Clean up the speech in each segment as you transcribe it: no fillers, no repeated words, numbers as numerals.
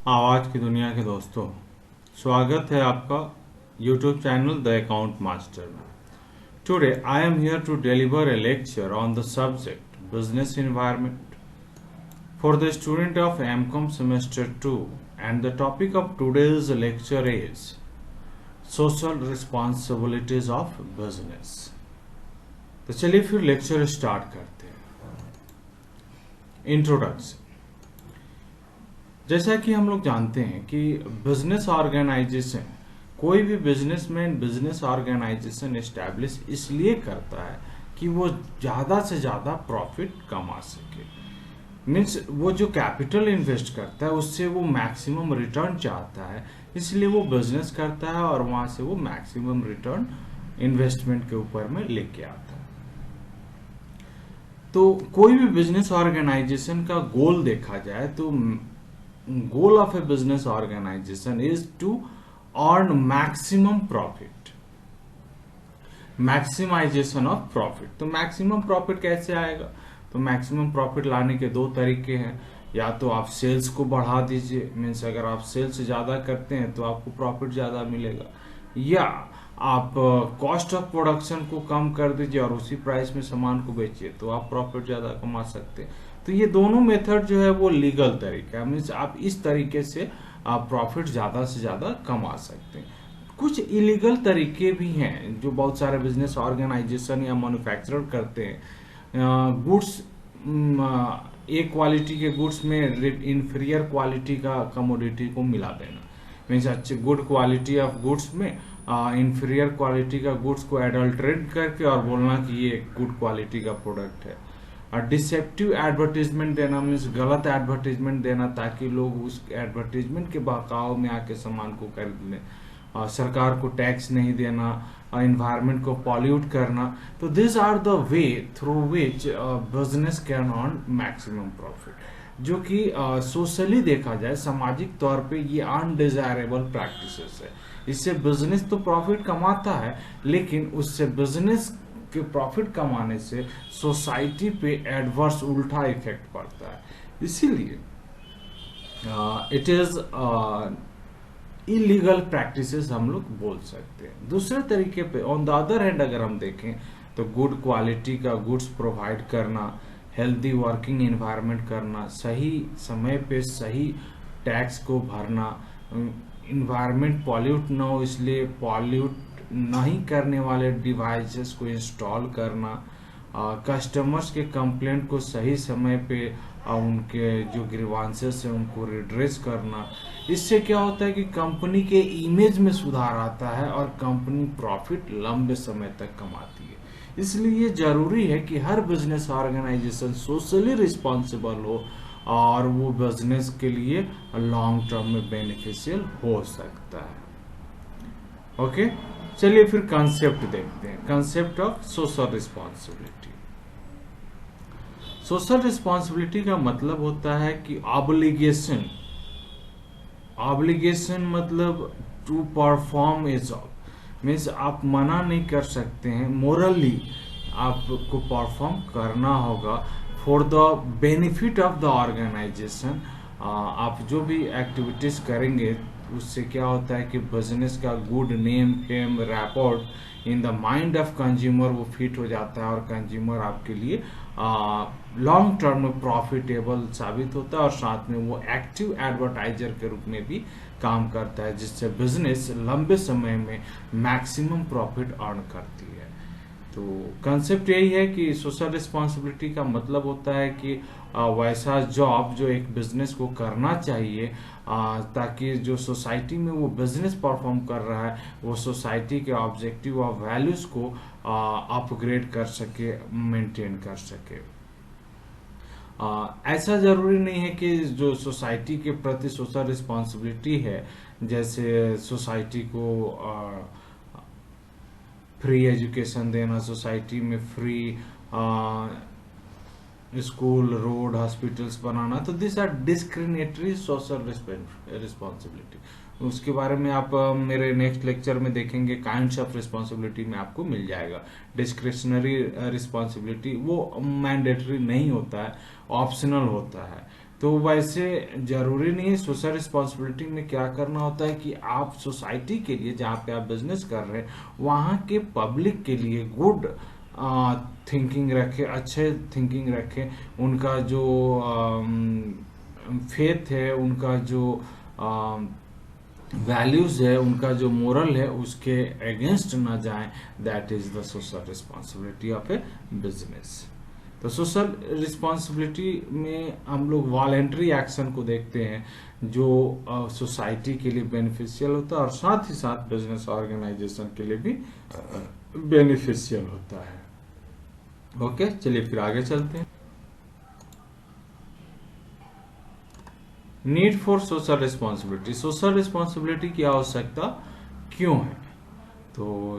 आवाज की दुनिया के दोस्तों, स्वागत है आपका YouTube channel the account master में। Today I am here to deliver a lecture on the subject business environment for the student of MCOM semester 2, and the topic of today's lecture is social responsibilities of business। तो चलिए फिर lecture start करते हैं। Introduction. जैसा कि हम लोग जानते हैं कि बिजनेस ऑर्गेनाइजेशन, कोई भी बिजनेसमैन बिजनेस ऑर्गेनाइजेशन एस्टैब्लिश इसलिए करता है कि वो ज़्यादा से ज़्यादा प्रॉफिट कमा सके। मीन्स वो जो कैपिटल इन्वेस्ट करता है उससे वो मैक्सिमम रिटर्न चाहता है, इसलिए वो बिजनेस करता है और वहाँ से वो मैक्सिमम रिटर्न इन्वेस्टमेंट के ऊपर में लेके आता है। तो कोई भी बिजनेस ऑर्गेनाइजेशन का गोल देखा जाए तो goal of a business organization is to earn maximum profit, maximization of profit। तो maximum profit कैसे आएगा? तो maximum profit लाने के दो तरीके हैं। या तो आप सेल्स को बढ़ा दीजिए, मीन्स अगर आप सेल्स ज़्यादा करते हैं तो आपको प्रॉफिट ज़्यादा मिलेगा, या आप कॉस्ट ऑफ प्रोडक्शन को कम कर दीजिए और उसी प्राइस में सामान को बेचिए तो आप प्रॉफिट ज़्यादा कमा सकते हैं। तो ये दोनों मेथड जो है वो लीगल तरीका है, मीन्स आप इस तरीके से आप प्रॉफिट ज़्यादा से ज़्यादा कमा सकते हैं। कुछ इलीगल तरीके भी हैं जो बहुत सारे बिजनेस ऑर्गेनाइजेशन या मैन्युफैक्चरर करते हैं। गुड्स, एक क्वालिटी के गुड्स में इंफीरियर क्वालिटी का कमोडिटी को मिला देना, मीन्स अच्छे गुड क्वालिटी ऑफ गुड्स में इंफीरियर क्वालिटी का गुड्स को एडल्ट्रेट करके और बोलना कि ये गुड क्वालिटी का प्रोडक्ट है। और डिसेप्टिव एडवर्टीजमेंट देना, मीन्स गलत एडवर्टीजमेंट देना ताकि लोग उस एडवर्टीजमेंट के बहकाव में आके सामान को खरीद लें। सरकार को टैक्स नहीं देना, इन्वायरमेंट को पॉल्यूट करना। तो this are the way through which business can earn maximum profit, जो कि सोशली देखा जाए, सामाजिक तौर पे ये अनडिजायरेबल प्रैक्टिसेस है। इससे बिजनेस तो प्रॉफिट कमाता है, लेकिन उससे बिजनेस के प्रॉफिट कमाने से सोसाइटी पे एडवर्स उल्टा इफेक्ट पड़ता है। इसीलिए इट इज इलीगल प्रैक्टिसेस हम लोग बोल सकते हैं। दूसरे तरीके पे ऑन द अदर हैंड अगर हम देखें तो गुड क्वालिटी का गुड्स प्रोवाइड करना, हेल्दी वर्किंग एनवायरनमेंट करना, सही समय पे सही टैक्स को भरना, इन्वायरमेंट पॉल्यूट ना हो इसलिए पॉल्यूट नहीं करने वाले डिवाइसेस को इंस्टॉल करना, कस्टमर्स के कंप्लेंट को सही समय पे उनके जो ग्रीवांसेस है उनको रिड्रेस करना। इससे क्या होता है कि कंपनी के इमेज में सुधार आता है और कंपनी प्रॉफिट लंबे समय तक कमाती है। इसलिए ये जरूरी है कि हर बिजनेस ऑर्गेनाइजेशन सोशली रिस्पॉन्सिबल हो और वो बिजनेस के लिए लॉन्ग टर्म में बेनिफिशियल हो सकता है। ओके, चलिए फिर कंसेप्ट देखते हैं। Concept of social responsibility. Social responsibility का मतलब होता है कि ऑब्लिगेशन। ऑब्लिगेशन मतलब to perform a job, means आप मना नहीं कर सकते हैं, मोरली आपको परफॉर्म करना होगा for the benefit of the organisation. आप जो भी एक्टिविटीज करेंगे उससे क्या होता है कि बिजनेस का good name, fame, rapport in the mind of consumer वो फिट हो जाता है और कंज्यूमर आपके लिए लॉन्ग टर्म में प्रॉफिटेबल साबित होता है और साथ में वो एक्टिव एडवर्टाइजर के रूप में भी काम करता है, जिससे बिजनेस लंबे समय में मैक्सिमम प्रॉफिट अर्न करती है। तो कंसेप्ट यही है कि सोशल रिस्पॉन्सिबिलिटी का मतलब होता है कि वैसा जॉब जो एक बिजनेस को करना चाहिए ताकि जो सोसाइटी में वो बिजनेस परफॉर्म कर रहा है वो सोसाइटी के ऑब्जेक्टिव और वैल्यूज को अपग्रेड कर सके, मेंटेन कर सके। ऐसा जरूरी नहीं है कि जो सोसाइटी के प्रति सोशल रिस्पॉन्सिबिलिटी है, जैसे सोसाइटी को फ्री एजुकेशन देना, सोसाइटी में फ्री स्कूल, रोड, हॉस्पिटल्स बनाना, तो this are discriminatory social responsibility. उसके बारे में आप मेरे नेक्स्ट लेक्चर में देखेंगे। काइंड्स ऑफ रिस्पॉन्सिबिलिटी में आपको मिल जाएगा। डिस्क्रिशनरी रिस्पॉन्सिबिलिटी वो मैंडेटरी नहीं होता है, ऑप्शनल होता है। तो वैसे जरूरी नहीं है। सोशल रिस्पॉन्सिबिलिटी में क्या करना होता है कि आप सोसाइटी के लिए, जहाँ पे आप बिजनेस कर रहे हैं, वहाँ के पब्लिक के लिए गुड थिंकिंग रखें, अच्छे थिंकिंग रखें। उनका जो फेथ है, उनका जो वैल्यूज है, उनका जो मोरल है, उसके अगेंस्ट ना जाएं। That is the social responsibility of A business. तो सोशल रिस्पॉन्सिबिलिटी में हम लोग वॉलेंट्री एक्शन को देखते हैं, जो सोसाइटी के लिए बेनिफिशियल होता है और साथ ही साथ बिजनेस ऑर्गेनाइजेशन के लिए भी बेनिफिशियल होता है। ओके, चलिए फिर आगे चलते हैं। Need for social responsibility. Social responsibility की आवश्यकता क्यों है? तो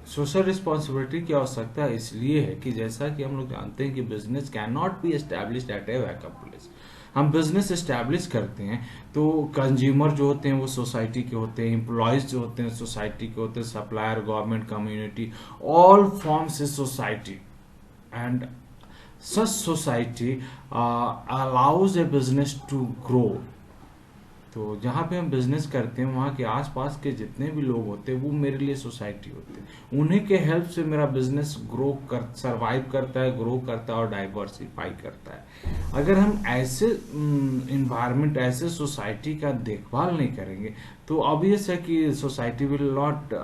सोशल रिस्पॉन्सिबिलिटी की आवश्यकता इसलिए है कि जैसा कि हम लोग जानते हैं कि business can not be established at a wake up place. हम बिजनेस एस्टैब्लिश करते हैं तो कंज्यूमर जो होते हैं वो सोसाइटी के होते हैं, एम्प्लॉयज जो होते हैं सोसाइटी के होते हैं, supplier, government, community, all forms is society. And such society allows a business to grow। तो जहाँ पे हम बिजनेस करते हैं वहाँ के आसपास के जितने भी लोग होते हैं वो मेरे लिए सोसाइटी होते हैं। उन्हीं के हेल्प से मेरा बिजनेस ग्रो कर सरवाइव करता है, ग्रो करता है और डाइवर्सिफाई करता है। अगर हम ऐसे इन्वायरमेंट, ऐसे सोसाइटी का देखभाल नहीं करेंगे तो ऑब्वियस है कि society will not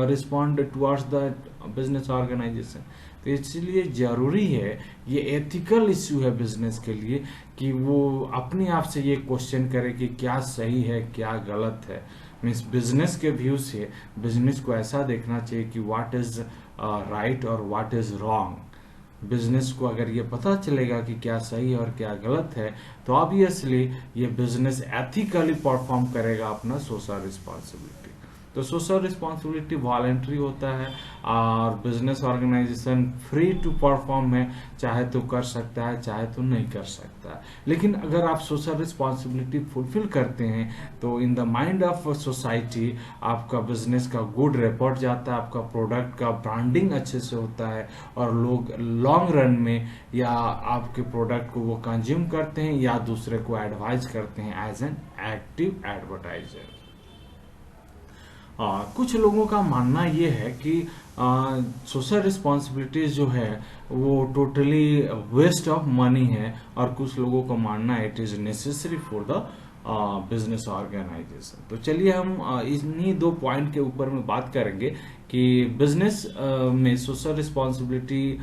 respond towards the business organisation. तो इसलिए जरूरी है, ये एथिकल इश्यू है बिजनेस के लिए कि वो अपने आप से ये क्वेश्चन करे कि क्या सही है, क्या गलत है। मीन्स बिजनेस के व्यू से बिजनेस को ऐसा देखना चाहिए कि व्हाट इज राइट और व्हाट इज रॉन्ग। बिजनेस को अगर ये पता चलेगा कि क्या सही है और क्या गलत है तो ऑब्वियसली ये बिजनेस एथिकली परफॉर्म करेगा अपना सोशल रिस्पॉन्सिबिलिटी। तो सोशल रिस्पॉन्सिबिलिटी वॉलेंट्री होता है और business organisation free to perform है, चाहे तो कर सकता है चाहे तो नहीं कर सकता है। लेकिन अगर आप सोशल रिस्पॉन्सिबिलिटी फुलफिल करते हैं तो in the mind of society आपका बिजनेस का गुड रिपोर्ट जाता है, आपका प्रोडक्ट का ब्रांडिंग अच्छे से होता है और लोग लॉन्ग रन में या आपके प्रोडक्ट को वो कंज्यूम करते हैं या दूसरे को एडवाइज करते हैं एज एन एक्टिव एडवर्टाइजर। कुछ लोगों का मानना ये है कि सोशल रिस्पॉन्सिबिलिटीज जो है वो टोटली वेस्ट ऑफ मनी है और कुछ लोगों का मानना है it is necessary for the business organisation. तो चलिए हम इन्हीं दो पॉइंट के ऊपर में बात करेंगे कि बिजनेस में सोशल रिस्पॉन्सिबिलिटी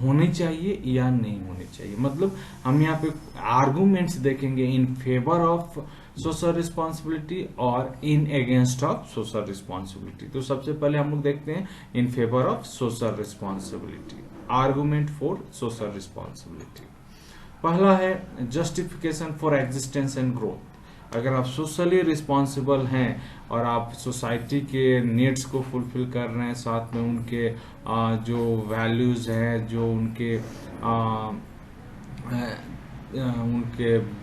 होनी चाहिए या नहीं होनी चाहिए। मतलब हम यहाँ पे आर्गुमेंट्स देखेंगे in favour of social responsibility और in against of social responsibility. तो सबसे पहले हम लोग देखते हैं in favour of social responsibility, argument for social responsibility. पहला है justification for existence and growth. अगर आप सोशली रिस्पॉन्सिबल हैं और आप सोसाइटी के नीड्स को फुलफिल कर रहे हैं, साथ में उनके जो वैल्यूज हैं, जो उनके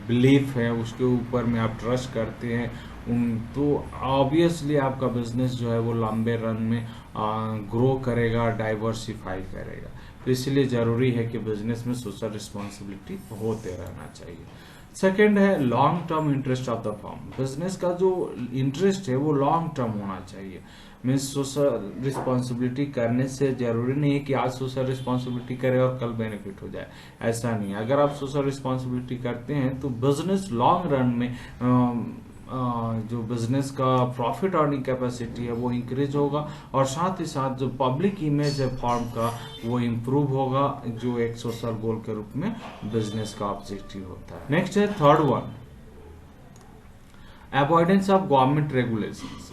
बिलीफ है उसके ऊपर में आप ट्रस्ट करते हैं तो ऑब्वियसली आपका बिजनेस जो है वो लंबे रन में ग्रो करेगा, डाइवर्सिफाई करेगा। तो इसलिए जरूरी है कि बिजनेस में सोशल रिस्पॉन्सिबिलिटी होते रहना चाहिए। सेकेंड है long term interest of the firm. Business का जो इंटरेस्ट है वो लॉन्ग टर्म होना चाहिए। मीन्स सोशल रिस्पॉन्सिबिलिटी करने से जरूरी नहीं है कि आज सोशल रिस्पॉन्सिबिलिटी करें और कल बेनिफिट हो जाए, ऐसा नहीं है। अगर आप सोशल रिस्पॉन्सिबिलिटी करते हैं तो बिजनेस लॉन्ग रन में जो बिजनेस का प्रॉफिट अर्निंग कैपेसिटी है वो इंक्रीज होगा और साथ ही साथ जो पब्लिक इमेज है फर्म का वो इम्प्रूव होगा, जो एक सोशल गोल के रूप में बिजनेस का ऑब्जेक्टिव होता है। नेक्स्ट है third one, avoidance of government regulations.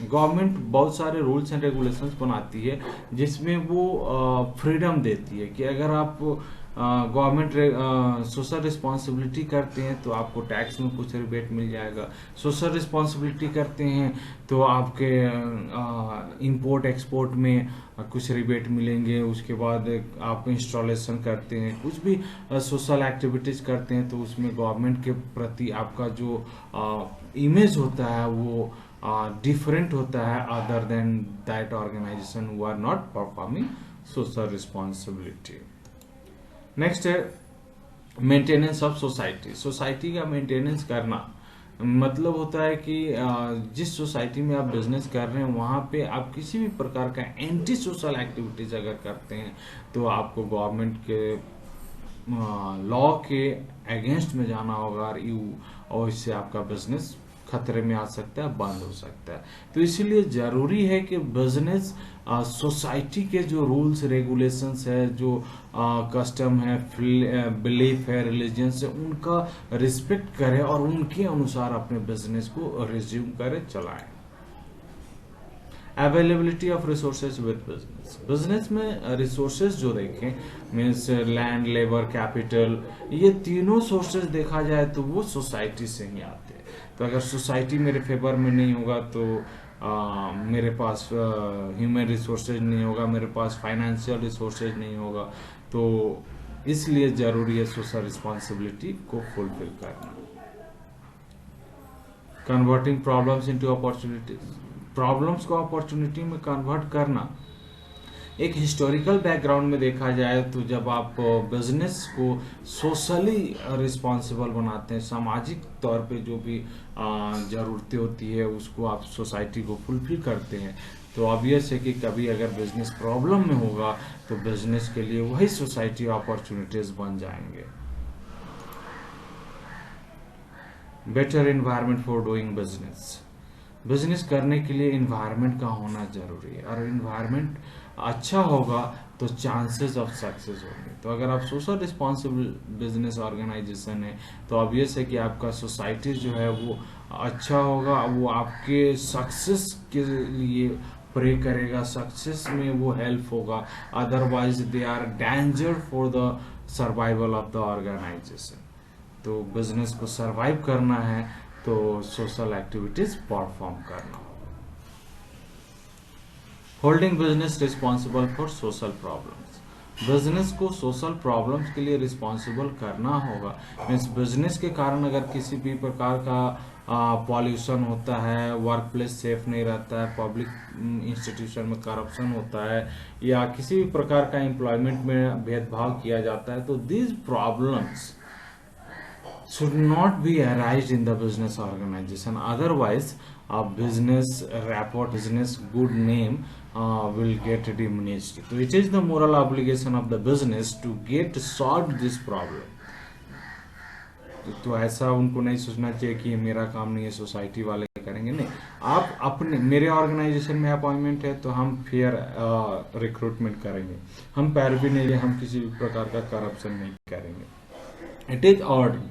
Government बहुत सारे रूल्स एंड रेगुलेशंस बनाती है जिसमें वो फ्रीडम देती है कि अगर आप गवर्नमेंट सोशल रिस्पॉन्सिबिलिटी करते हैं तो आपको टैक्स में कुछ रिबेट मिल जाएगा, सोशल रिस्पॉन्सिबिलिटी करते हैं तो आपके इंपोर्ट एक्सपोर्ट में कुछ रिबेट मिलेंगे, उसके बाद आप इंस्टॉलेशन करते हैं, कुछ भी सोशल एक्टिविटीज करते हैं तो उसमें गवर्नमेंट के प्रति आपका जो इमेज होता है वो डिफरेंट होता है other than that organisation who are not performing social responsibility. Next है मेंटेनेंस ऑफ सोसाइटी, सोसाइटी का मेंटेनेंस करना मतलब होता है कि जिस सोसाइटी में आप बिजनेस कर रहे हैं वहाँ पे आप किसी भी प्रकार का एंटी सोशल एक्टिविटीज अगर करते हैं तो आपको गवर्नमेंट के लॉ के अगेंस्ट में जाना होगा और इससे आपका बिजनेस खतरे में आ सकता है, बंद हो सकता है। तो इसीलिए जरूरी है कि बिजनेस सोसाइटी के जो रूल्स रेगुलेशंस है, जो कस्टम है, बिलीफ है, रिलीजन्स है, उनका रिस्पेक्ट करे और उनके अनुसार अपने बिजनेस को रिज्यूम करे, चलाएं। Availability of resources with business, business में रिसोर्सेज जो देखें मीन्स लैंड, लेबर, कैपिटल, ये तीनों सोर्सेज देखा जाए तो वो सोसाइटी से ही आते हैं। तो अगर सोसाइटी मेरे फेवर में नहीं होगा तो मेरे पास ह्यूमन रिसोर्सेज नहीं होगा, मेरे पास फाइनेंशियल रिसोर्सेज नहीं होगा। तो इसलिए जरूरी है सोशल रिस्पॉन्सिबिलिटी को फुलफिल करना। Converting problems into opportunities, problems को अपॉर्चुनिटी में कन्वर्ट करना। एक हिस्टोरिकल बैकग्राउंड में देखा जाए तो जब आप बिजनेस को सोशली रिस्पॉन्सिबल बनाते हैं, सामाजिक तौर पे जो भी ज़रूरतें होती है उसको आप सोसाइटी को फुलफिल करते हैं, तो ऑब्वियस है कि कभी अगर बिजनेस प्रॉब्लम में होगा तो बिजनेस के लिए वही सोसाइटी अपॉर्चुनिटीज बन जाएंगे। Better environment for doing business, business करने के लिए इन्वायरमेंट का होना जरूरी है, और इन्वायरमेंट अच्छा होगा तो चांसेस ऑफ सक्सेस होंगे। तो अगर आप सोशल रिस्पॉन्सिबल बिजनेस ऑर्गेनाइजेशन है तो ऑब्वियस है कि आपका सोसाइटी जो है वो अच्छा होगा, वो आपके सक्सेस के लिए प्रे करेगा, सक्सेस में वो हेल्प होगा, otherwise they are danger for the survival of the organisation. तो बिजनेस को सरवाइव करना है तो सोशल एक्टिविटीज परफॉर्म करना। Holding business responsible for social problems, business को सोशल प्रॉब्लम्स के लिए रिस्पॉन्सिबल करना होगा। मीन्स बिजनेस के कारण अगर किसी भी प्रकार का पॉल्यूशन होता है, वर्क प्लेस सेफ नहीं रहता है, पब्लिक इंस्टीट्यूशन में करप्शन होता है, या किसी भी प्रकार का एम्प्लॉयमेंट में भेदभाव किया जाता है, तो these problems should not be arised in the business organization, otherwise a business rapport, business good name will get diminished. So it is the moral obligation of the business to get solved this problem. तो ऐसा उनको नहीं सोचना चाहिए कि मेरा काम नहीं है, सोसाइटी वाले करेंगे, नहीं। आप अपने, मेरे ऑर्गेनाइजेशन में अपॉइंटमेंट है तो हम फेयर रिक्रूटमेंट करेंगे, हम पैरवी नहीं, हम किसी भी प्रकार का करप्शन नहीं करेंगे। इट इज ऑर्डर,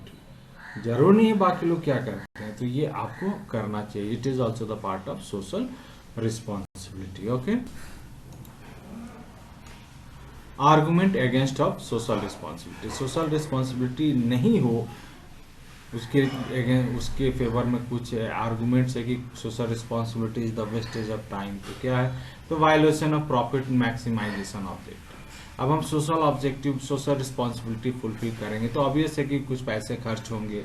जरूर नहीं है बाकी लोग क्या करते हैं, तो ये आपको करना चाहिए। It is also the part of social responsibility. Okay, argument against of social responsibility, social responsibility नहीं हो उसके फेवर में कुछ आर्गुमेंट्स है कि social responsibility is the wastage of time. तो क्या है, तो violation of profit maximisation objective. अब हम social objective, social responsibility fulfil करेंगे तो ऑब्वियस है कि कुछ पैसे खर्च होंगे,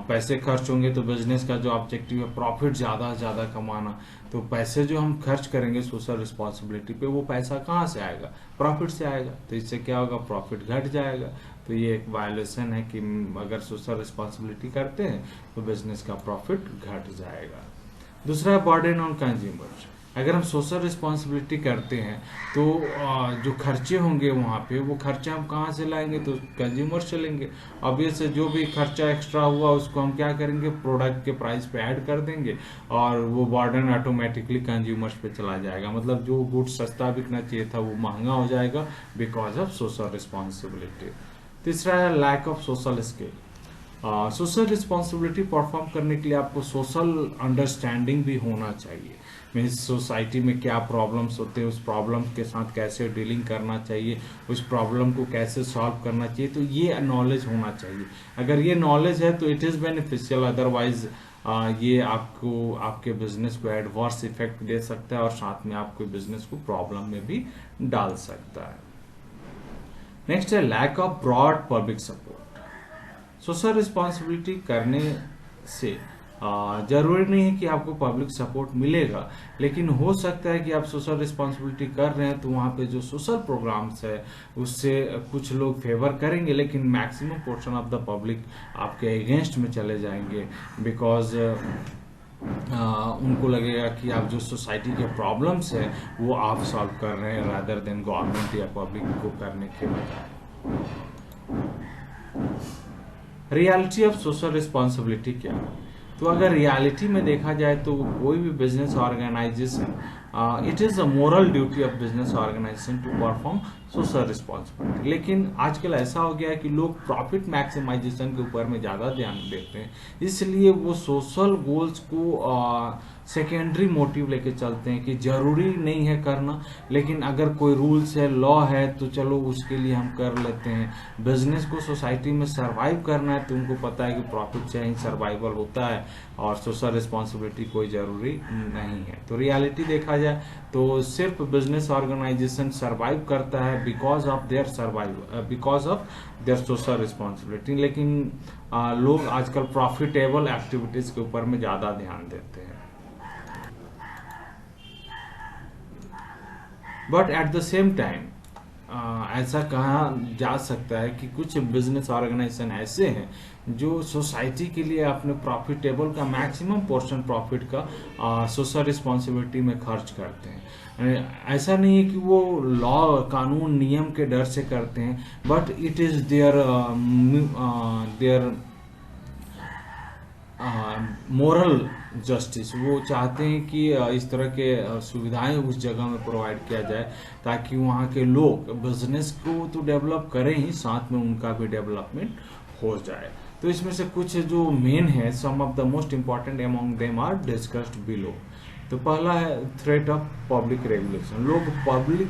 पैसे खर्च होंगे तो बिजनेस का जो ऑब्जेक्टिव है प्रॉफिट ज़्यादा से ज़्यादा कमाना, तो पैसे जो हम खर्च करेंगे सोशल रिस्पॉन्सिबिलिटी पे, वो पैसा कहाँ से आएगा, प्रॉफिट से आएगा। तो इससे क्या होगा, प्रॉफिट घट जाएगा। तो ये एक वायलेशन है कि अगर सोशल रिस्पॉन्सिबिलिटी करते हैं तो बिजनेस का प्रॉफिट घट जाएगा। दूसरा, बर्डन ऑन कंज्यूमर, अगर हम सोशल रिस्पॉन्सिबिलिटी करते हैं तो जो खर्चे होंगे वहाँ पे, वो खर्चा हम कहाँ से लाएंगे, तो कंज्यूमर से लेंगे। ऑब्वियस है, जो भी खर्चा एक्स्ट्रा हुआ उसको हम क्या करेंगे, प्रोडक्ट के प्राइस पे ऐड कर देंगे और वो बर्डन ऑटोमेटिकली कंज्यूमर्स पे चला जाएगा। मतलब जो गुड सस्ता बिकना चाहिए था वो महंगा हो जाएगा बिकॉज ऑफ सोशल रिस्पॉन्सिबिलिटी। तीसरा है lack of social skill, social responsibility perform करने के लिए आपको सोशल अंडरस्टैंडिंग भी होना चाहिए। मीन्स सोसाइटी में क्या प्रॉब्लम्स होते हैं, उस प्रॉब्लम के साथ कैसे डीलिंग करना चाहिए, उस प्रॉब्लम को कैसे सॉल्व करना चाहिए, तो ये नॉलेज होना चाहिए। अगर ये नॉलेज है तो इट इज़ बेनिफिशियल, अदरवाइज ये आपको, आपके बिजनेस को एडवर्स इफेक्ट दे सकता है और साथ में आपके बिजनेस को प्रॉब्लम में भी डाल सकता है। नेक्स्ट है lack of broad public support, social responsibility करने से जरूरी नहीं है कि आपको पब्लिक सपोर्ट मिलेगा, लेकिन हो सकता है कि आप सोशल रिस्पॉन्सिबिलिटी कर रहे हैं तो वहाँ पे जो सोशल प्रोग्राम्स है उससे कुछ लोग फेवर करेंगे, लेकिन maximum portion of the public आपके अगेंस्ट में चले जाएंगे, बिकॉज उनको लगेगा कि आप जो सोसाइटी के प्रॉब्लम्स है वो आप सॉल्व कर रहे हैं रादर देन गवर्नमेंट या पब्लिक को करने के बजाय। रियलिटी ऑफ सोशल रिस्पॉन्सिबिलिटी क्या है? तो अगर रियलिटी में देखा जाए तो कोई भी business organisation, it is a moral duty of business organisation to perform social responsibility. लेकिन आजकल ऐसा हो गया है कि लोग प्रॉफिट मैक्सिमाइजेशन के ऊपर में ज़्यादा ध्यान देते हैं, इसलिए वो सोशल गोल्स को सेकेंडरी मोटिव लेके चलते हैं कि जरूरी नहीं है करना, लेकिन अगर कोई रूल्स है, लॉ है, तो चलो उसके लिए हम कर लेते हैं। बिजनेस को सोसाइटी में सरवाइव करना है तो उनको पता है कि प्रॉफिट से ही सर्वाइवल होता है और सोशल रिस्पॉन्सिबिलिटी कोई जरूरी नहीं है। तो रियलिटी देखा जाए तो सिर्फ बिजनेस ऑर्गेनाइजेशन सरवाइव करता है because of their social responsibility, लेकिन लोग आजकल प्रॉफिटेबल एक्टिविटीज के ऊपर में ज्यादा ध्यान देते हैं। But at the same time ऐसा कहा जा सकता है कि कुछ बिजनेस ऑर्गेनाइजेशन ऐसे हैं जो सोसाइटी के लिए अपने प्रॉफिटेबल का मैक्सिमम पोर्शन प्रॉफिट का सोशल रिस्पॉन्सिबिलिटी में खर्च करते हैं। ऐसा नहीं है कि वो लॉ, कानून, नियम के डर से करते हैं, but it is their moral justice. वो चाहते हैं कि इस तरह के सुविधाएं उस जगह में प्रोवाइड किया जाए ताकि वहाँ के लोग बिजनेस को तो डेवलप करें ही, साथ में उनका भी डेवलपमेंट हो जाए। तो इसमें से कुछ जो मेन है, some of the most important among them are discussed below. तो पहला है थ्रेट ऑफ पब्लिक रेगुलेशन। लोग पब्लिक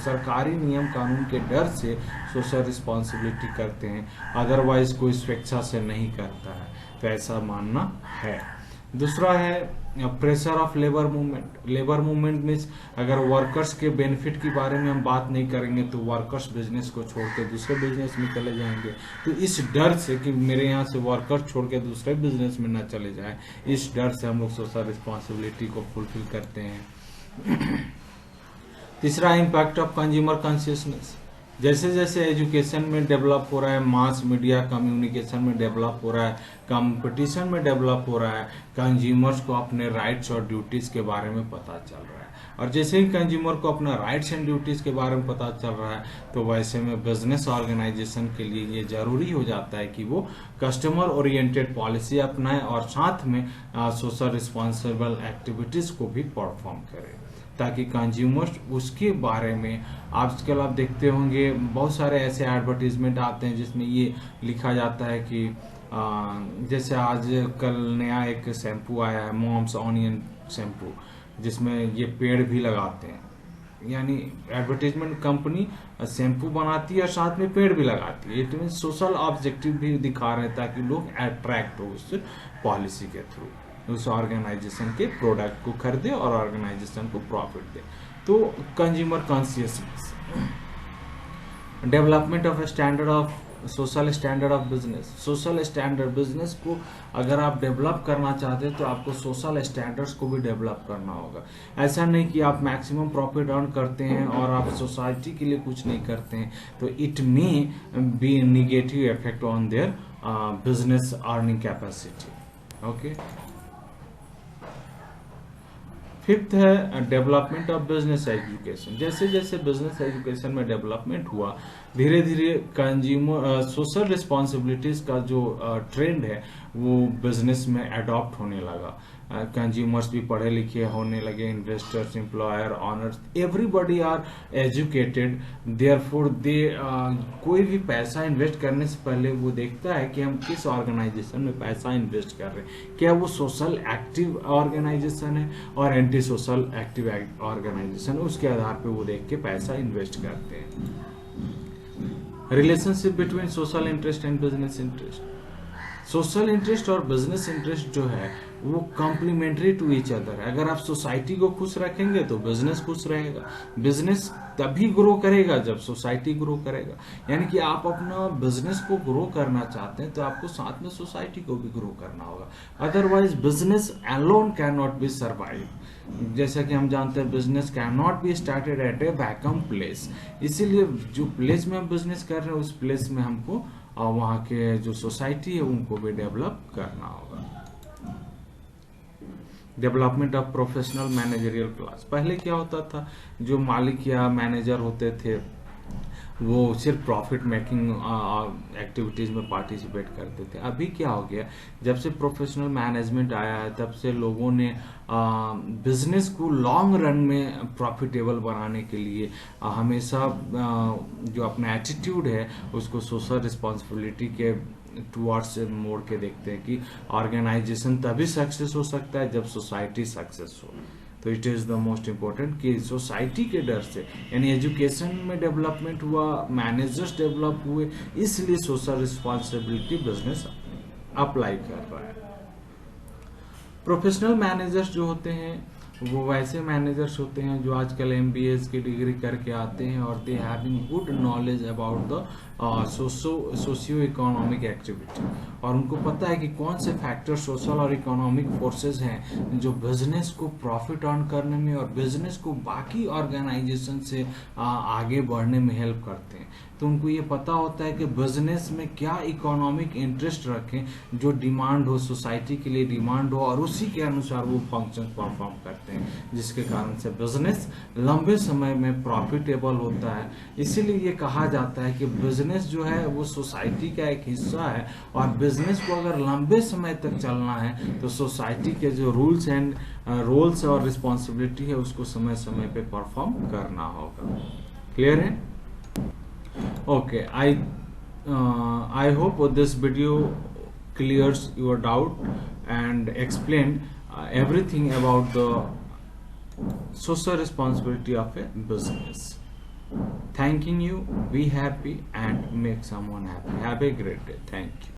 सरकारी नियम कानून के डर से सोशल रिस्पॉन्सिबिलिटी करते हैं, अदरवाइज कोई स्वेच्छा से नहीं करता है, तो ऐसा मानना है। दूसरा है pressure of labour movement. Labour movement means अगर वर्कर्स के बेनिफिट के बारे में हम बात नहीं करेंगे तो वर्कर्स बिजनेस को छोड़ के दूसरे बिजनेस में चले जाएंगे। तो इस डर से कि मेरे यहाँ से वर्कर छोड़ के दूसरे बिजनेस में ना चले जाए, इस डर से हम लोग सोशल रिस्पॉन्सिबिलिटी को फुलफिल करते हैं। तीसरा इम्पैक्ट ऑफ कंज्यूमर कॉन्शियसनेस। जैसे जैसे एजुकेशन में डेवलप हो रहा है, मास मीडिया कम्युनिकेशन में डेवलप हो रहा है, कंपटीशन में डेवलप हो रहा है, कंज्यूमर्स को अपने राइट्स और ड्यूटीज के बारे में पता चल रहा है। और जैसे ही कंज्यूमर को अपना राइट्स एंड ड्यूटीज के बारे में पता चल रहा है, तो वैसे में बिजनेस ऑर्गेनाइजेशन के लिए ये जरूरी हो जाता है कि वो कस्टमर ओरिएंटेड पॉलिसी अपनाए और साथ में सोशल रिस्पॉन्सिबल एक्टिविटीज को भी परफॉर्म करे, ताकि कंज्यूमर्स उसके बारे में, आजकल आप देखते होंगे बहुत सारे ऐसे एडवर्टीजमेंट आते हैं जिसमें ये लिखा जाता है कि जैसे आज कल नया एक शैम्पू आया है, मॉम्स ऑनियन शैम्पू, जिसमें ये पेड़ भी लगाते हैं। यानी एडवर्टीजमेंट कंपनी शैम्पू बनाती है और साथ में पेड़ भी लगाती है। इट मीन सोशल ऑब्जेक्टिव भी दिखा रहे हैं ताकि लोग अट्रैक्ट हो उस पॉलिसी के थ्रू, उस ऑर्गेनाइजेशन के प्रोडक्ट को खरीदे और ऑर्गेनाइजेशन को प्रॉफिट दे। तो consumer consciousness, development of standard of social standard of business. Social standard business को अगर आप डेवलप करना चाहते हैं तो आपको सोशल स्टैंडर्ड्स को भी डेवलप करना होगा। ऐसा नहीं कि आप मैक्सिमम प्रॉफिट अर्न करते हैं और आप सोसाइटी के लिए कुछ नहीं करते हैं, तो it may be negative effect on their business earning capacity. Okay, fifth है डेवलपमेंट ऑफ बिजनेस एजुकेशन। जैसे जैसे बिजनेस एजुकेशन में डेवलपमेंट हुआ, धीरे धीरे कंज्यूमर सोशल रिस्पॉन्सिबिलिटीज का जो ट्रेंड है वो बिजनेस में अडॉप्ट होने लगा। कंज्यूमर्स भी पढ़े लिखे होने लगे, investors, employer, owners, everybody are educated, therefore they कोई भी पैसा इन्वेस्ट करने से पहले वो देखता है कि हम किस ऑर्गेनाइजेशन में पैसा इन्वेस्ट कर रहे हैं, क्या वो सोशल एक्टिव ऑर्गेनाइजेशन है और एंटी सोशल एक्टिव ऑर्गेनाइजेशन, उसके आधार पे वो देख के पैसा इन्वेस्ट करते हैं। Relationship between social interest and business interest. Social interest और बिजनेस इंटरेस्ट जो है वो कॉम्प्लीमेंट्री टू ईच अदर है। अगर आप सोसाइटी को खुश रखेंगे तो बिजनेस खुश रहेगा। बिजनेस तभी ग्रो करेगा जब सोसाइटी ग्रो करेगा। यानी कि आप अपना बिजनेस को ग्रो करना चाहते हैं तो आपको साथ में सोसाइटी को भी ग्रो करना होगा। Otherwise business alone can not B survive. जैसा कि हम जानते हैं business can not be started at A vacuum place. इसीलिए जो प्लेस में हम बिजनेस कर रहे हैं उस प्लेस में हमको वहाँ के जो सोसाइटी है उनको भी डेवलप करना होगा। Development of professional managerial class. पहले क्या होता था, जो मालिक या मैनेजर होते थे वो सिर्फ प्रॉफिट मेकिंग एक्टिविटीज में पार्टिसिपेट करते थे। अभी क्या हो गया, जब से प्रोफेशनल मैनेजमेंट आया है तब से लोगों ने बिजनेस को लॉन्ग रन में प्रॉफिटेबल बनाने के लिए हमेशा जो अपना एटीट्यूड है उसको सोशल रिस्पॉन्सिबिलिटी के टुवर्ड्स मोड़ के देखते हैं कि ऑर्गेनाइजेशन तभी सक्सेस हो सकता है जब सोसाइटी सक्सेस हो। तो it is the most important कि सोसाइटी के डर से, यानी एजुकेशन में डेवलपमेंट हुआ, मैनेजर्स डेवलप हुए, इसलिए सोशल रिस्पॉन्सिबिलिटी बिजनेस अप्लाई कर रहा है। प्रोफेशनल मैनेजर्स जो होते हैं वो वैसे मैनेजर्स होते हैं जो आजकल MBA की डिग्री करके आते हैं और they having good knowledge about the socio economic activity, और उनको पता है कि कौन से फैक्टर सोशल और इकोनॉमिक फोर्सेस हैं जो बिजनेस को प्रॉफिट अर्न करने में और बिजनेस को बाकी ऑर्गेनाइजेशन से आगे बढ़ने में हेल्प करते हैं। तो उनको ये पता होता है कि बिजनेस में क्या इकोनॉमिक इंटरेस्ट रखें, जो डिमांड हो, सोसाइटी के लिए डिमांड हो, और उसी के अनुसार वो फंक्शन परफॉर्म करते हैं, जिसके कारण से बिजनेस लंबे समय में प्रॉफिटेबल होता है। इसीलिए ये कहा जाता है कि बिजनेस जो है वो सोसाइटी का एक हिस्सा है, और बिजनेस को अगर लंबे समय तक चलना है तो सोसाइटी के जो रूल्स एंड रोल्स और रिस्पॉन्सिबिलिटी है उसको समय समय पे परफॉर्म करना होगा। क्लियर है? Okay, I hope this video clears your doubt and explain everything about the social responsibility of a business. Thanking you. Be happy and make someone happy. Have a great day. Thank you.